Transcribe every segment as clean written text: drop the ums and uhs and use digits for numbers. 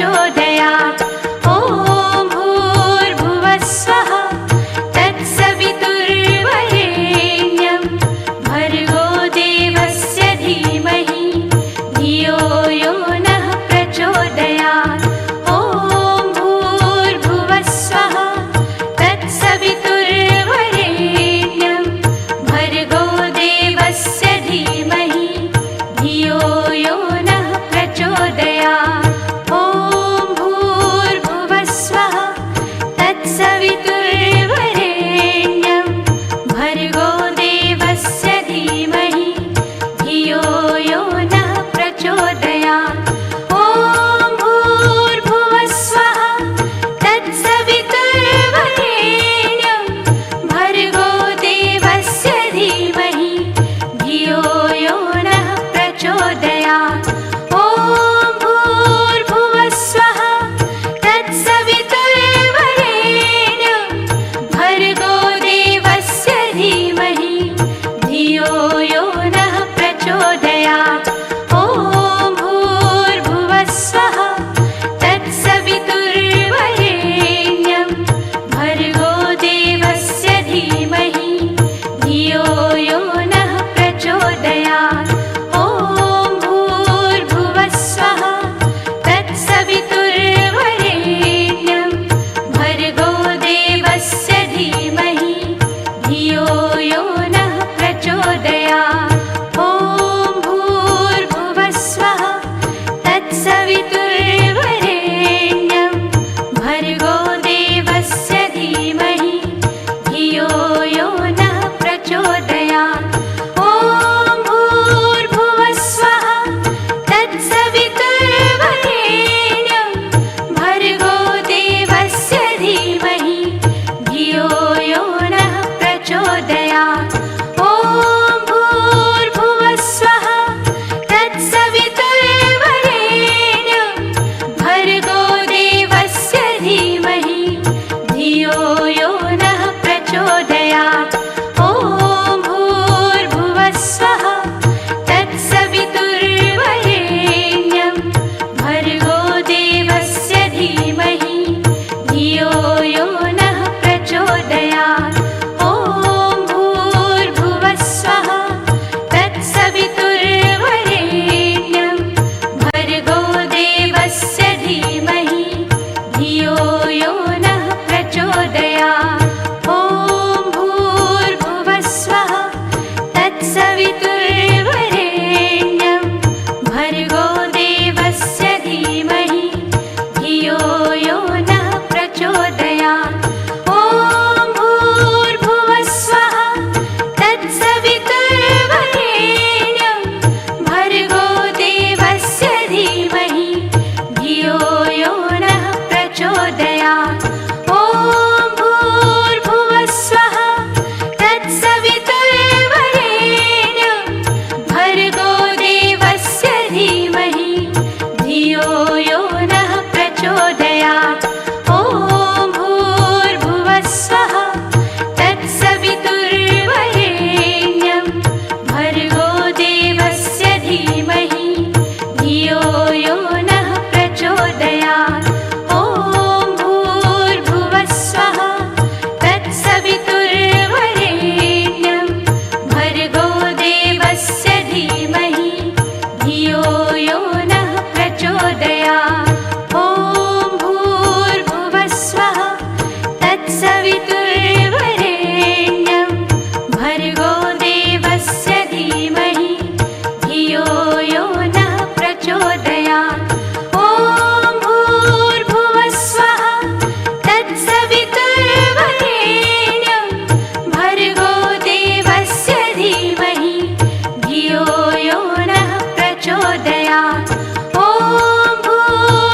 प्रचोदयात्। ॐ भूर्भुवः स्वः तत्सवितुर्वरेण्यं भर्गो देवस्य धीमहि धियो यो नः प्रचोदयात्। ॐ भूर्भुवः स्वः तत्सवितुर्वरेण्यं भर्गो देवस्य धीमहि धियो यो नः प्रचोदयात्। ॐ भूर्भुवः स्वः तत्सवितुर्वरेण्यं भर्गो देवस्य धीमहि धियो यो नः प्रचोदयात्। ॐ भूर्भुवः स्वः तत्सवितुर्वरेण्यं भर्गो देवस्य धीमहि धियो यो नः प्रचोदयात्। ॐ भूर्भुवः स्वः तत्सवितुर्वरेण्यं भर्गो देवस्य धीमहि धियो यो नः प्रचोदयात्। ॐ भूर्भुवः स्वः तत्सवितुर्वरेण्यं भर्गो देवस्य धीमहि धियो यो नः प्रचोदयात्। ॐ भूर्भुवः स्वः तत्सवितुर्वरेण्यं भर्गो देवस्य धीमहि धियो यो नः प्रचोदयात्। ॐ भूर्भुवः स्वः तत्सवितुर्वरेण्यं भर्गो देवस्य धीमहि धियो यो नः प्रचोदयात्। ॐ भूर्भुवः स्वः तत्सवितुर्वरेण्यं भर्गो देवस्य धीमहि धियो यो नः प्रचोदयात्। ॐ भूर्भुवः स्वः तत्सवितुर्वरेण्यं भर्गो देवस्य धीमहि धियो यो नः प्रचोदयात्। ॐ भूर्भुवः स्वः तत्सवितुर्वरेण्यं भर्गो देवस्य धीमहि धियो यो नः प्रचोदयात्। ॐ भूर्भुवः स्वः तत्सवितुर्वरेण्यं भर्गो देवस्य धीमहि धियो यो नः प्रचोदयात्। ॐ भूर्भुवः स्वः तत्सवितुर्वरेण्यं भर्गो देवस्य धीमहि धियो यो नः प्रचोदयात्। ॐ भूर्भुवः स्वः तत्सवितुर्वरेण्यं भर्गो देवस्य धीमहि धियो यो नः प्रचोदयात्। ॐ भूर्भुवः स्वः तत्सवितुर्वरेण्यं भर्गो देवस्य धीमहि धियो यो नः प्रचोदयात्। ॐ भूर्भुवः स्वः तत्सवितुर्वरेण्यं भर्गो देवस्य धीमहि धियो यो नः प्रचोदयात्। ॐ भूर्भुवः स्वः तत्सवितुर्वरेण्यं भर्गो देवस्य धीमहि धियो यो नः प्रचोदयात्। ॐ भूर्भुवः स्वः तत्सवितुर्वरेण्यं भर्गो देवस्य धीमहि धियो यो नः प्रचोदयात्। ॐ भूर्भुवः स्वः तत्सवितुर्वरेण्यं भर्गो देवस्य धीमहि धियो यो नः प्रचोदयात्। ॐ भूर्भुवः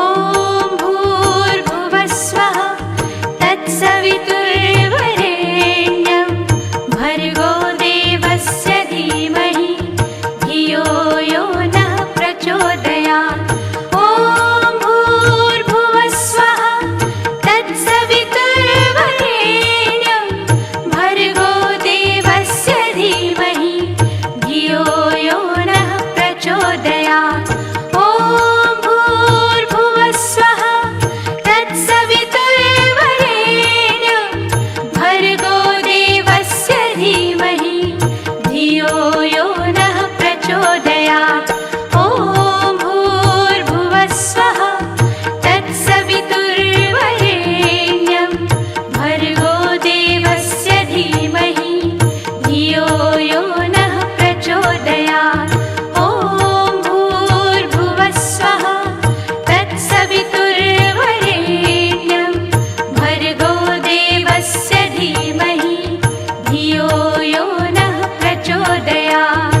ॐ भूर्भुवः स्वः तत्सवितुर्वरेण्यं भर्गो देवस्य धीमहि धियो यो नः प्रचोदयात् ॐ भूर्भुवः स्वः तत्सवितुर्वरेण्यं भर्गो देवस्य धीमहि धियो यो नः प्रचोदयात् ॐ भूर्भुवः स्वः तत्सवितुर्वरेण्यं भर्गो देवस्य धीमहि धियो यो नः प्रचोदयात् ॐ भूर्भुवः स्वः तत्सवितुर्वरेण्यं भर्गो देवस्य धीमहि धियो यो नः प्रचोदयात् ॐ भूर्भुवः स्वः तत्सवितुर्वरेण्यं भर्गो देवस्य धीमहि धियो यो नः प्रचोदयात्